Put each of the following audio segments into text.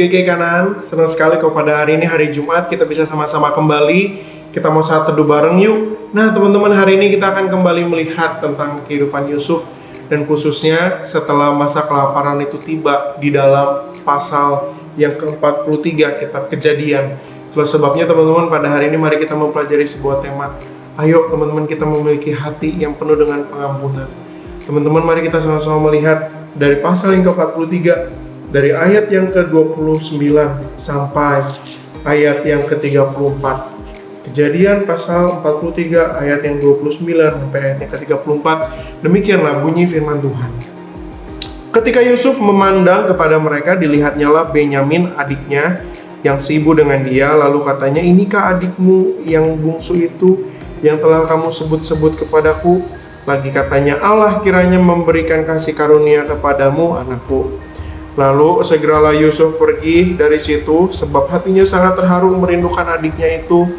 GKI Kanan, senang sekali kalau pada hari ini hari Jumat kita bisa sama-sama kembali. Kita mau saat teduh bareng yuk. Nah teman-teman, hari ini kita akan kembali melihat tentang kehidupan Yusuf, dan khususnya setelah masa kelaparan itu tiba di dalam pasal yang ke-43 kitab Kejadian. Itulah sebabnya teman-teman, pada hari ini mari kita mempelajari sebuah tema. Ayo teman-teman, kita memiliki hati yang penuh dengan pengampunan. Teman-teman, mari kita sama-sama melihat dari pasal yang ke-43, dari ayat yang ke-29 sampai ayat yang ke-34. Kejadian pasal 43 ayat yang 29 sampai ayat yang ke-34. Demikianlah bunyi firman Tuhan. Ketika Yusuf memandang kepada mereka, dilihatnyalah Benyamin adiknya yang sibuk dengan dia. Lalu katanya, inikah adikmu yang bungsu itu yang telah kamu sebut-sebut kepadaku? Lagi katanya, Allah kiranya memberikan kasih karunia kepadamu, anakku. Lalu segeralah Yusuf pergi dari situ, sebab hatinya sangat terharu merindukan adiknya itu,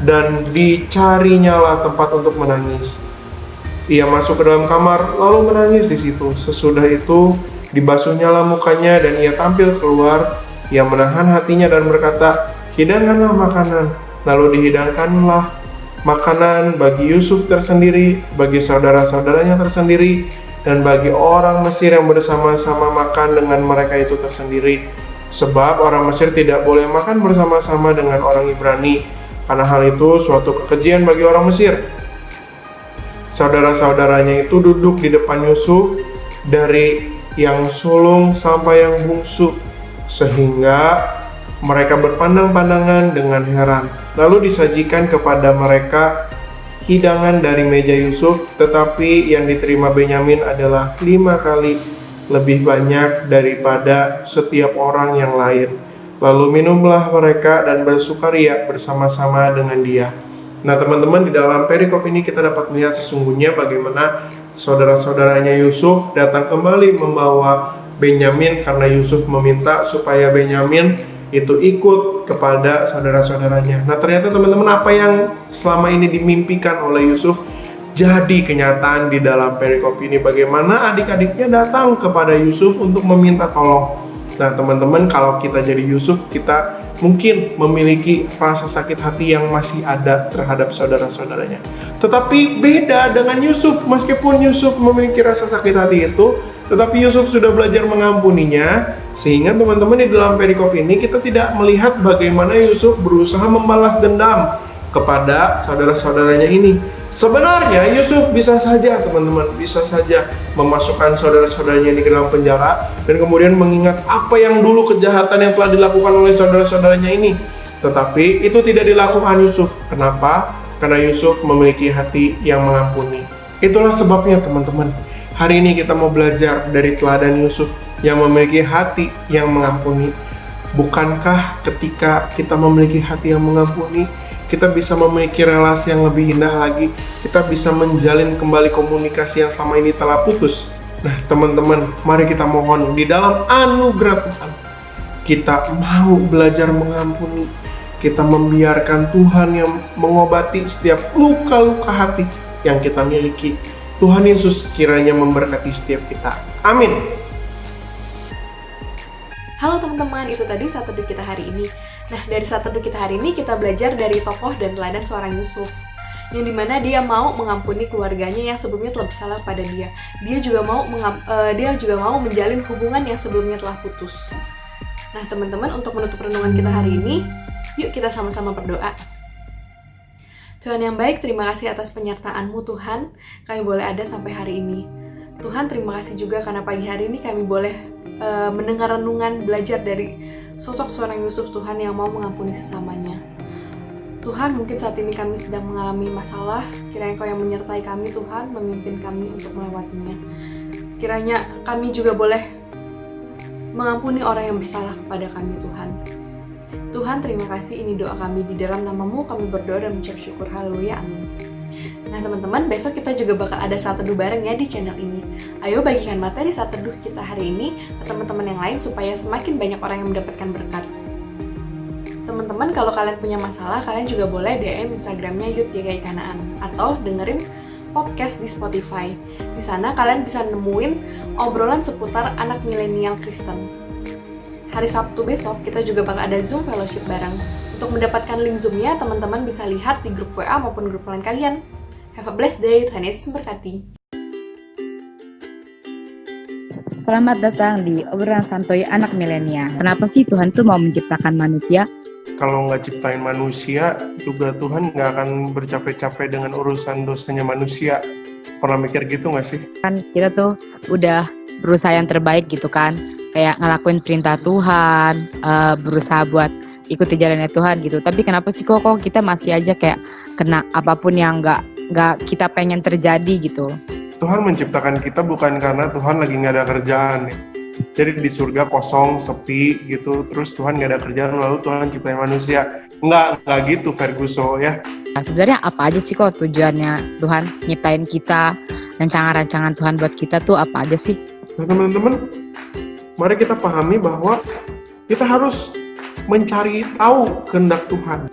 dan dicarinyalah tempat untuk menangis. Ia masuk ke dalam kamar, lalu menangis di situ. Sesudah itu dibasuhnyalah mukanya, dan ia tampil keluar. Ia menahan hatinya dan berkata, hidangkanlah makanan. Lalu dihidangkanlah makanan bagi Yusuf tersendiri, bagi saudara-saudaranya tersendiri, dan bagi orang Mesir yang bersama-sama makan dengan mereka itu tersendiri. Sebab orang Mesir tidak boleh makan bersama-sama dengan orang Ibrani, karena hal itu suatu kekejian bagi orang Mesir. Saudara-saudaranya itu duduk di depan Yusuf, dari yang sulung sampai yang bungsu, sehingga mereka berpandang-pandangan dengan heran. Lalu disajikan kepada mereka hidangan dari meja Yusuf, tetapi yang diterima Benyamin adalah 5 kali lebih banyak daripada setiap orang yang lain. Lalu minumlah mereka dan bersukaria bersama-sama dengan dia. Nah teman-teman, di dalam perikop ini kita dapat melihat sesungguhnya bagaimana saudara-saudaranya Yusuf datang kembali membawa Benyamin, karena Yusuf meminta supaya Benyamin itu ikut kepada saudara-saudaranya. Nah ternyata teman-teman, apa yang selama ini dimimpikan oleh Yusuf jadi kenyataan di dalam perikop ini. Bagaimana adik-adiknya datang kepada Yusuf untuk meminta tolong. Nah teman-teman, kalau kita jadi Yusuf, kita mungkin memiliki rasa sakit hati yang masih ada terhadap saudara-saudaranya. Tetapi beda dengan Yusuf. Meskipun Yusuf memiliki rasa sakit hati itu, tetapi Yusuf sudah belajar mengampuninya. Sehingga teman-teman, di dalam perikop ini kita tidak melihat bagaimana Yusuf berusaha membalas dendam kepada saudara-saudaranya ini. Sebenarnya Yusuf bisa saja teman-teman, bisa saja memasukkan saudara-saudaranya ini ke dalam penjara, dan kemudian mengingat apa yang dulu kejahatan yang telah dilakukan oleh saudara-saudaranya ini. Tetapi itu tidak dilakukan Yusuf. Kenapa? Karena Yusuf memiliki hati yang mengampuni. Itulah sebabnya teman-teman, hari ini kita mau belajar dari teladan Yusuf yang memiliki hati yang mengampuni. Bukankah ketika kita memiliki hati yang mengampuni, kita bisa memiliki relasi yang lebih indah lagi, kita bisa menjalin kembali komunikasi yang selama ini telah putus. Nah teman-teman, mari kita mohon di dalam anugerah Tuhan, kita mau belajar mengampuni. Kita membiarkan Tuhan yang mengobati setiap luka-luka hati yang kita miliki. Tuhan Yesus kiranya memberkati setiap kita. Amin. Halo teman-teman, itu tadi saat teduh kita hari ini. Nah, dari saat teduh kita hari ini kita belajar dari tokoh dan teladan seorang Yusuf, yang dimana dia mau mengampuni keluarganya yang sebelumnya telah bersalah pada dia. Dia juga mau menjalin hubungan yang sebelumnya telah putus. Nah teman-teman, untuk menutup renungan kita hari ini, yuk kita sama-sama berdoa. Tuhan yang baik, terima kasih atas penyertaan-Mu Tuhan, kami boleh ada sampai hari ini. Tuhan, terima kasih juga karena pagi hari ini kami boleh mendengar renungan, belajar dari sosok seorang Yusuf Tuhan yang mau mengampuni sesamanya. Tuhan, mungkin saat ini kami sedang mengalami masalah, kiranya Kau yang menyertai kami Tuhan, memimpin kami untuk melewatinya. Kiranya kami juga boleh mengampuni orang yang bersalah kepada kami Tuhan. Tuhan, terima kasih, ini doa kami di dalam nama-Mu, kami berdoa dan mengucap syukur, haleluya, amin. Nah teman-teman, besok kita juga bakal ada saat teduh bareng ya di channel ini. Ayo bagikan materi saat teduh kita hari ini ke teman-teman yang lain supaya semakin banyak orang yang mendapatkan berkat. Teman-teman, kalau kalian punya masalah, kalian juga boleh DM Instagramnya Youth GKI Kanaan atau dengerin podcast di Spotify. Di sana kalian bisa nemuin obrolan seputar anak milenial Kristen. hari Sabtu besok kita juga bakal ada Zoom fellowship bareng. Untuk mendapatkan link Zoom-nya, teman-teman bisa lihat di grup WA maupun grup lain kalian. Have a blessed day, Tuhan Yesus memberkati. Selamat datang di obrolan santuy anak milenial. Kenapa sih Tuhan tuh mau menciptakan manusia? Kalau nggak ciptain manusia, juga Tuhan nggak akan bercapek-capek dengan urusan dosanya manusia. Pernah mikir gitu nggak sih? Kan kita tuh udah berusaha yang terbaik gitu kan, kayak ngelakuin perintah Tuhan, berusaha buat ikuti jalannya Tuhan gitu. Tapi kenapa sih kok kita masih aja kayak kena apapun yang nggak kita pengen terjadi gitu? Tuhan menciptakan kita bukan karena Tuhan lagi nggak ada kerjaan. Jadi di surga kosong, sepi gitu, terus Tuhan nggak ada kerjaan, lalu Tuhan ciptain manusia. Nggak gitu Ferguson ya. Nah, sebenarnya apa aja sih kok tujuannya Tuhan nyiptain kita, rancangan-rancangan Tuhan buat kita tuh apa aja sih? Nah teman-teman, mari kita pahami bahwa kita harus mencari tahu kehendak Tuhan.